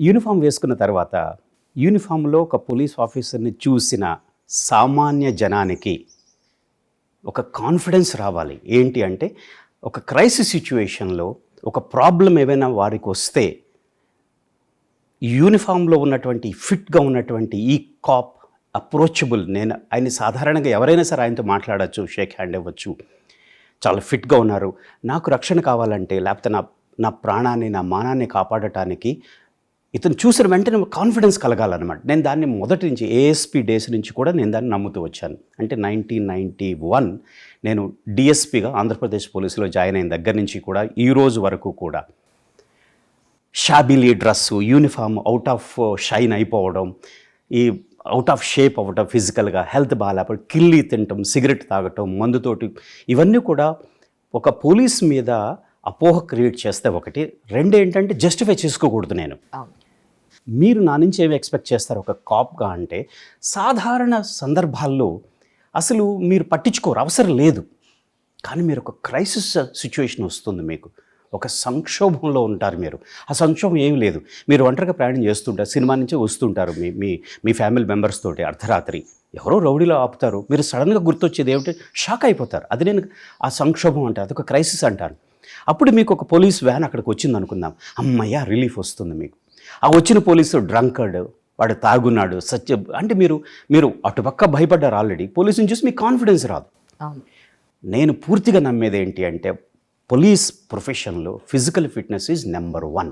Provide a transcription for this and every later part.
Uniform వేసుకున్న తర్వాత యూనిఫామ్లో ఒక పోలీస్ ఆఫీసర్ని చూసిన సామాన్య జనానికి ఒక కాన్ఫిడెన్స్ రావాలి. ఏంటి అంటే ఒక క్రైసిస్ సిచ్యువేషన్లో ఒక ప్రాబ్లం ఏమైనా వారికి వస్తే యూనిఫామ్లో ఉన్నటువంటి ఫిట్గా ఉన్నటువంటి ఈ కాప్ అప్రోచబుల్. నేను ఆయన సాధారణంగా ఎవరైనా సరే ఆయనతో మాట్లాడచ్చు, షేక్ హ్యాండ్ ఇవ్వచ్చు. చాలా ఫిట్గా ఉన్నారు, నాకు రక్షణ కావాలంటే లేకపోతే నా ప్రాణాన్ని నా మానాన్ని కాపాడటానికి ఇతను చూసిన వెంటనే కాన్ఫిడెన్స్ కలగాలన్నమాట. నేను దాన్ని మొదటి నుంచి ఏఎస్పీ డేస్ నుంచి కూడా నేను దాన్ని నమ్ముతూ వచ్చాను. అంటే 1991 నేను డిఎస్పీగా ఆంధ్రప్రదేశ్ పోలీసులో జాయిన్ అయిన దగ్గర నుంచి కూడా ఈ రోజు వరకు కూడా షాబిలీ dress, uniform out of shine అయిపోవడం, ఈ అవుట్ ఆఫ్ షేప్ అవ్వడం, ఫిజికల్గా హెల్త్ బాగాలేకపోతే కిల్లి తినటం, సిగరెట్ తాగటం, మందుతోటి, ఇవన్నీ కూడా ఒక పోలీస్ మీద అపోహ క్రియేట్ చేస్తే ఒకటి. రెండు ఏంటంటే జస్టిఫై చేసుకోకూడదు. మీరు నా నుంచి ఏమి ఎక్స్పెక్ట్ చేస్తారు ఒక కాప్గా అంటే సాధారణ సందర్భాల్లో అసలు మీరు పట్టించుకోరు, అవసరం లేదు. కానీ మీరు ఒక క్రైసిస్ సిచ్యువేషన్ వస్తుంది, మీకు ఒక సంక్షోభంలో ఉంటారు. మీరు ఆ సంక్షోభం ఏమీ లేదు, మీరు ఒంటరిగా ప్రయాణం చేస్తుంటారు, సినిమా నుంచి వస్తుంటారు మీ ఫ్యామిలీ మెంబర్స్ తోటి, అర్ధరాత్రి ఎవరో రౌడీలో ఆపుతారు, మీరు సడన్గా గుర్తొచ్చేది ఏమిటి, షాక్ అయిపోతారు. అది నేను ఆ సంక్షోభం అంటారు, అదొక క్రైసిస్ అంటాను. అప్పుడు మీకు ఒక పోలీస్ వ్యాన్ అక్కడికి వచ్చింది అనుకుందాం, అమ్మయ్య రిలీఫ్ వస్తుంది మీకు. ఆ వచ్చిన పోలీసు డ్రంకర్డ్, వాడు తాగున్నాడు, అంటే మీరు అటుపక్క భయపడ్డారు ఆల్రెడీ, పోలీసుని చూసి మీకు కాన్ఫిడెన్స్ రాదు. నేను పూర్తిగా నమ్మేది ఏంటి అంటే పోలీస్ ప్రొఫెషన్లో ఫిజికల్ ఫిట్నెస్ ఈజ్ నెంబర్ 1.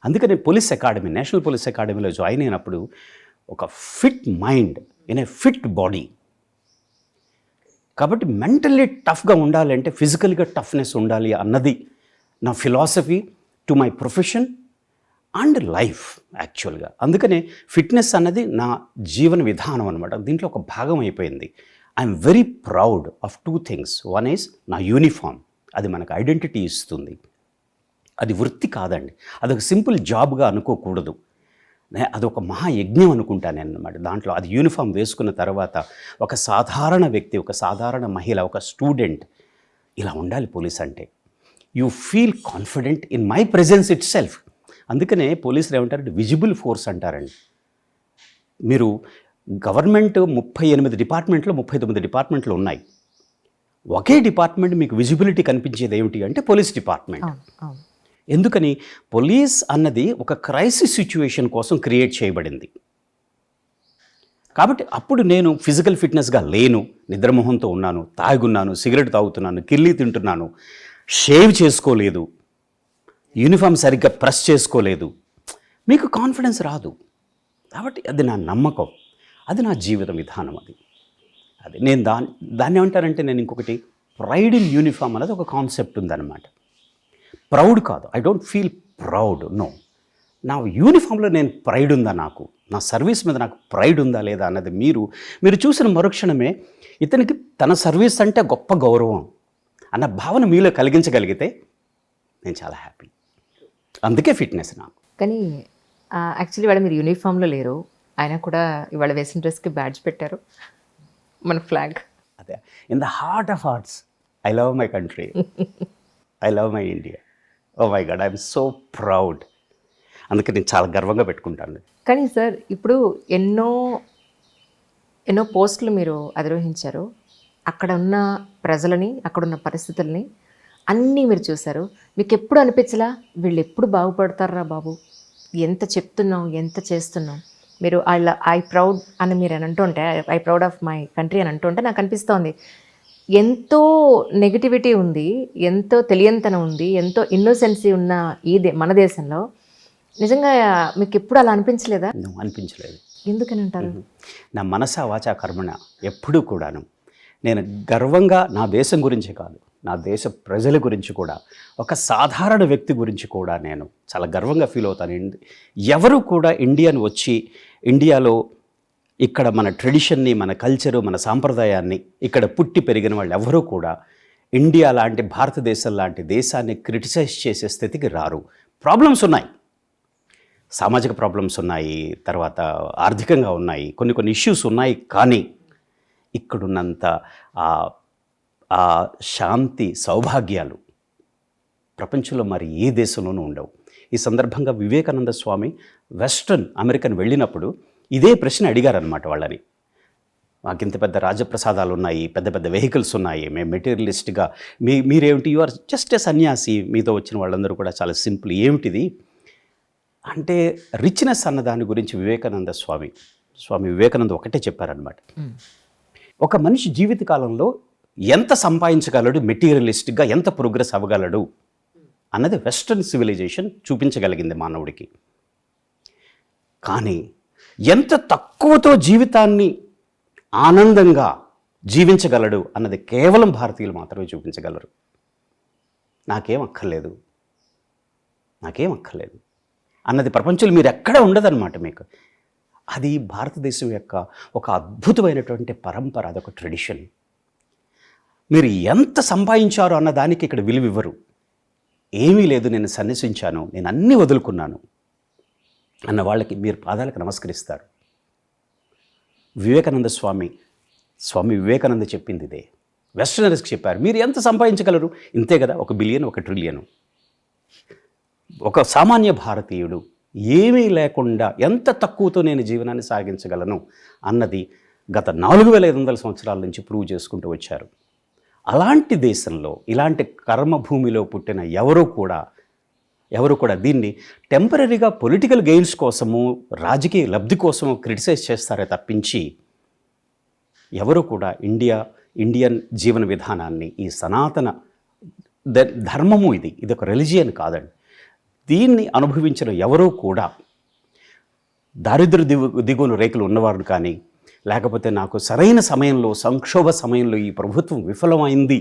అందుకని పోలీస్ అకాడమీ, నేషనల్ పోలీస్ అకాడమీలో జాయిన్ అయినప్పుడు ఒక fit mind in a fit body. కాబట్టి మెంటల్లీ టఫ్గా ఉండాలి అంటే ఫిజికల్గా టఫ్నెస్ ఉండాలి అన్నది నా philosophy to my profession and life యాక్చువల్గా. అందుకనే ఫిట్నెస్ అన్నది నా జీవన విధానం అనమాట, దీంట్లో ఒక భాగం అయిపోయింది. I'm very proud of 2 things. One is నా యూనిఫామ్, అది మనకు ఐడెంటిటీ ఇస్తుంది, అది వృత్తి కాదండి, అదొక సింపుల్ జాబ్గా అనుకోకూడదు, అదొక మహాయజ్ఞం అనుకుంటాను నేను అనమాట. దాంట్లో అది యూనిఫామ్ వేసుకున్న తర్వాత ఒక సాధారణ వ్యక్తి, ఒక సాధారణ మహిళ, ఒక స్టూడెంట్ ఇలా ఉండాలి పోలీస్ అంటే. You feel confident in my presence it self. అందుకనే పోలీసులు ఏమంటారంటే విజిబుల్ ఫోర్స్ అంటారండి. మీరు గవర్నమెంట్ 38 డిపార్ట్మెంట్లో 39 డిపార్ట్మెంట్లు ఉన్నాయి, ఒకే డిపార్ట్మెంట్ మీకు విజిబిలిటీ కనిపించేది ఏమిటి అంటే పోలీస్ డిపార్ట్మెంట్. ఎందుకని, పోలీస్ అన్నది ఒక క్రైసిస్ సిచ్యువేషన్ కోసం క్రియేట్ చేయబడింది. కాబట్టి అప్పుడు నేను ఫిజికల్ ఫిట్నెస్గా లేను, నిద్రమోహంతో ఉన్నాను, తాగున్నాను, సిగరెట్ తాగుతున్నాను, కిల్లి తింటున్నాను, షేవ్ చేసుకోలేదు, యూనిఫామ్ సరిగ్గా ప్రెస్ చేసుకోలేదు, మీకు కాన్ఫిడెన్స్ రాదు. కాబట్టి అది నా నమ్మకం, అది నా జీవిత విధానం. అది నేను దాన్ని ఏమంటారంటే, నేను ఇంకొకటి ప్రైడ్ ఇన్ యూనిఫామ్ అనేది ఒక కాన్సెప్ట్ ఉందన్నమాట. ప్రౌడ్ కాదు, I don't feel proud, no. నా యూనిఫామ్లో నేను ప్రైడ్ ఉందా, నాకు నా సర్వీస్ మీద నాకు ప్రైడ్ ఉందా లేదా అన్నది మీరు చూసిన మరుక్షణమే ఇతనికి తన సర్వీస్ అంటే గొప్ప గౌరవం అన్న భావన మీలో కలిగించగలిగితే నేను చాలా హ్యాపీ. అందుకే ఫిట్నెస్ నాకు. కానీ యాక్చువల్లీ ఇవాళ మీరు యూనిఫామ్లో లేరు, ఆయన కూడా ఇవాళ వేసిన డ్రెస్కి బ్యాడ్జ్ పెట్టారు, మన ఫ్లాగ్. అదే, in the heart of hearts I love my country, I love my India. Oh my god, I'm so proud. అందుకే నేను చాలా గర్వంగా పెట్టుకుంటాను. కానీ సార్, ఇప్పుడు ఎన్నో పోస్టులు మీరు అధిరోహించారు, అక్కడ ఉన్న ప్రజలని, అక్కడున్న పరిస్థితుల్ని అన్నీ మీరు చూశారు. మీకు ఎప్పుడు అనిపించలా వీళ్ళు ఎప్పుడు బాగుపడతారా బాబు, ఎంత చెప్తున్నాం, ఎంత చేస్తున్నాం, మీరు ఐ ప్రౌడ్ అని మీరు అని అంటుంటే, I proud of my country అని అంటుంటే నాకు అనిపిస్తోంది ఎంతో నెగిటివిటీ ఉంది, ఎంతో తెలియంతనం ఉంది, ఎంతో ఇన్నోసెన్సీ ఉన్న మన దేశంలో. నిజంగా మీకు ఎప్పుడు అలా అనిపించలేదా? అనిపించలేదు. ఎందుకని అంటారు? నా మనసా వాచా కర్మణ ఎప్పుడూ కూడాను నేను గర్వంగా నా దేశం గురించి కాదు, నా దేశ ప్రజల గురించి కూడా, ఒక సాధారణ వ్యక్తి గురించి కూడా నేను చాలా గర్వంగా ఫీల్ అవుతాను. ఎవరు కూడా ఇండియాని వచ్చి ఇండియాలో ఇక్కడ మన ట్రెడిషన్ని, మన కల్చరు, మన సాంప్రదాయాన్ని ఇక్కడ పుట్టి పెరిగిన వాళ్ళు ఎవరూ కూడా ఇండియా లాంటి, భారతదేశం లాంటి దేశాన్ని క్రిటిసైజ్ చేసే స్థితికి రారు. ప్రాబ్లమ్స్ ఉన్నాయి, సామాజిక ప్రాబ్లమ్స్ ఉన్నాయి, తర్వాత ఆర్థికంగా ఉన్నాయి, కొన్ని ఇష్యూస్ ఉన్నాయి. కానీ ఇక్కడున్నంత ఆ శాంతి, సౌభాగ్యాలు ప్రపంచంలో మరి ఏ దేశంలోనూ ఉండవు. ఈ సందర్భంగా వివేకానంద స్వామి వెస్ట్రన్ అమెరికన్ వెళ్ళినప్పుడు ఇదే ప్రశ్న అడిగారనమాట వాళ్ళని. మాకు ఇంత పెద్ద రాజప్రసాదాలు ఉన్నాయి, పెద్ద పెద్ద వెహికల్స్ ఉన్నాయి, మేము మెటీరియలిస్ట్గా మీరేమిటి, యు ఆర్ జస్ట్ ఏ సన్యాసి, మీతో వచ్చిన వాళ్ళందరూ కూడా చాలా సింపుల్, ఏమిటిది అంటే రిచ్నెస్ అన్న దాని గురించి స్వామి వివేకానంద ఒకటే చెప్పారనమాట. ఒక మనిషి జీవితకాలంలో ఎంత సంపాదించగలడు, మెటీరియలిస్ట్గా ఎంత ప్రోగ్రెస్ అవ్వగలడు అన్నది వెస్ట్రన్ సివిలైజేషన్ చూపించగలిగింది మానవుడికి. కానీ ఎంత తక్కువతో జీవితాన్ని ఆనందంగా జీవించగలడు అన్నది కేవలం భారతీయులు మాత్రమే చూపించగలరు. నాకేం అక్కర్లేదు అన్నది ప్రపంచంలో మీరు ఎక్కడ ఉండదన్నమాట మీకు. అది భారతదేశం యొక్క ఒక అద్భుతమైనటువంటి పరంపర, అదొక ట్రెడిషన్. మీరు ఎంత సంపాదించారు అన్న దానికి ఇక్కడ విలువ ఇవ్వరు. ఏమీ లేదు, నేను సన్యసించాను, నేను అన్నీ వదులుకున్నాను అన్న వాళ్ళకి మీరు పాదాలకు నమస్కరిస్తారు. స్వామి వివేకానంద చెప్పింది ఇదే. వెస్టర్నర్స్కి చెప్పారు, మీరు ఎంత సంపాదించగలరు, ఇంతే కదా, 1 బిలియన్ 1 ట్రిలియన్. ఒక సామాన్య భారతీయుడు ఏమీ లేకుండా ఎంత తక్కువతో నేను జీవనాన్ని సాగించగలను అన్నది గత 4500 సంవత్సరాల నుంచి ప్రూవ్ చేసుకుంటూ వచ్చారు. అలాంటి దేశంలో, ఇలాంటి కర్మభూమిలో పుట్టిన ఎవరు కూడా దీన్ని టెంపరీగా పొలిటికల్ గెయిన్స్ కోసము, రాజకీయ లబ్ధి కోసము క్రిటిసైజ్ చేస్తారే తప్పించి ఎవరు కూడా ఇండియన్ జీవన విధానాన్ని, ఈ సనాతన ధర్మము, ఇది ఒక రిలిజియన్ కాదండి, దీన్ని అనుభవించిన ఎవరూ కూడా దారిద్ర దిగువన రేకులు ఉన్నవారు కానీ, లేకపోతే నాకు సరైన సమయంలో, సంక్షోభ సమయంలో ఈ ప్రభుత్వం విఫలమైంది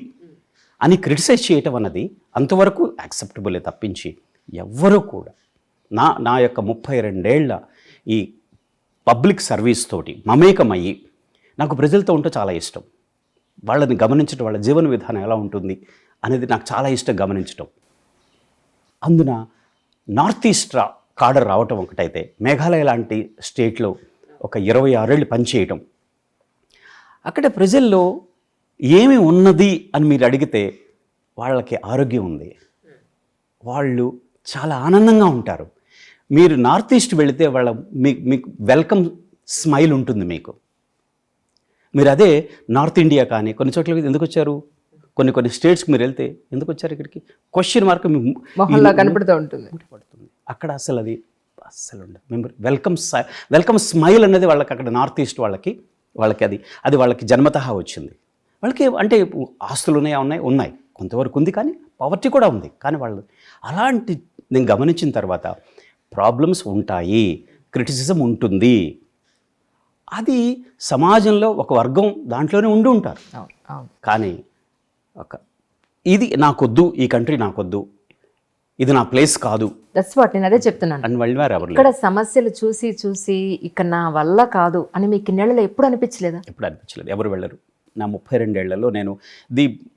అని క్రిటిసైజ్ చేయటం అన్నది అంతవరకు యాక్సెప్టబులే తప్పించి ఎవ్వరూ కూడా నా యొక్క 32 ఏళ్ల ఈ పబ్లిక్ సర్వీస్ తోటి మమేకమయ్యి, నాకు ప్రజలతో ఉంటే చాలా ఇష్టం, వాళ్ళని గమనించడం, వాళ్ళ జీవన విధానం ఎలా ఉంటుంది అనేది నాకు చాలా ఇష్టం గమనించడం. అందున నార్త్ ఈస్ట్ కాడర్ రావటం ఒకటైతే, మేఘాలయ లాంటి స్టేట్లో ఒక 26 ఏళ్ళు పనిచేయటం, అక్కడ ప్రజల్లో ఏమి ఉన్నది అని మీరు అడిగితే వాళ్ళకి ఆరోగ్యం ఉంది, వాళ్ళు చాలా ఆనందంగా ఉంటారు. మీరు నార్త్ ఈస్ట్ వెళితే మీకు వెల్కమ్ స్మైల్ ఉంటుంది మీకు. మీరు అదే నార్త్ ఇండియా కానీ కొన్ని చోట్ల ఎందుకు వచ్చారు, కొన్ని స్టేట్స్కి మీరు వెళ్తే ఎందుకు వచ్చారు ఇక్కడికి క్వశ్చన్ మార్క్ మొహంలో కనపడుతూ ఉంటుంది. అక్కడ అసలు ఉండదు. మేము వెల్కమ్ స్మైల్ అనేది వాళ్ళకి అక్కడ నార్త్ ఈస్ట్ వాళ్ళకి అది వాళ్ళకి జన్మతహా వచ్చింది. వాళ్ళకి అంటే ఆస్తులు ఉన్నాయి కొంతవరకు ఉంది, కానీ పవర్టీ కూడా ఉంది. కానీ వాళ్ళు అలాంటి నేను గమనించిన తర్వాత ప్రాబ్లమ్స్ ఉంటాయి, క్రిటిసిజం ఉంటుంది, అది సమాజంలో ఒక వర్గం దాంట్లోనే ఉంటారు. కానీ ఇది నాకొద్దు, ఈ కంట్రీ నాకొద్దు, ఇది నా ప్లేస్ కాదు, దట్స్ వాట్ నేను అదే చెప్తున్నాను. అని వాళ్ళు ఇక్కడ సమస్యలు చూసి ఇక నా వల్ల కాదు అని మీకు నెలలో ఎప్పుడు అనిపించలేదా? ఎప్పుడు అనిపించలేదు. ఎవరు వెళ్ళరు. నా 32 ఏళ్లలో నేను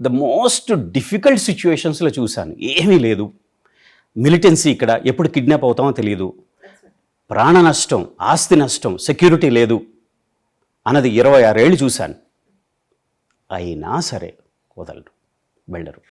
ద మోస్ట్ డిఫికల్ట్ సిచ్యువేషన్స్లో చూశాను. ఏమీ లేదు, మిలిటెన్సీ, ఇక్కడ ఎప్పుడు కిడ్నాప్ అవుతామో తెలియదు, ప్రాణ నష్టం, ఆస్తి నష్టం, సెక్యూరిటీ లేదు అన్నది 26 ఏళ్ళు చూశాను. అయినా సరే వదలరు, వెళ్ళరు.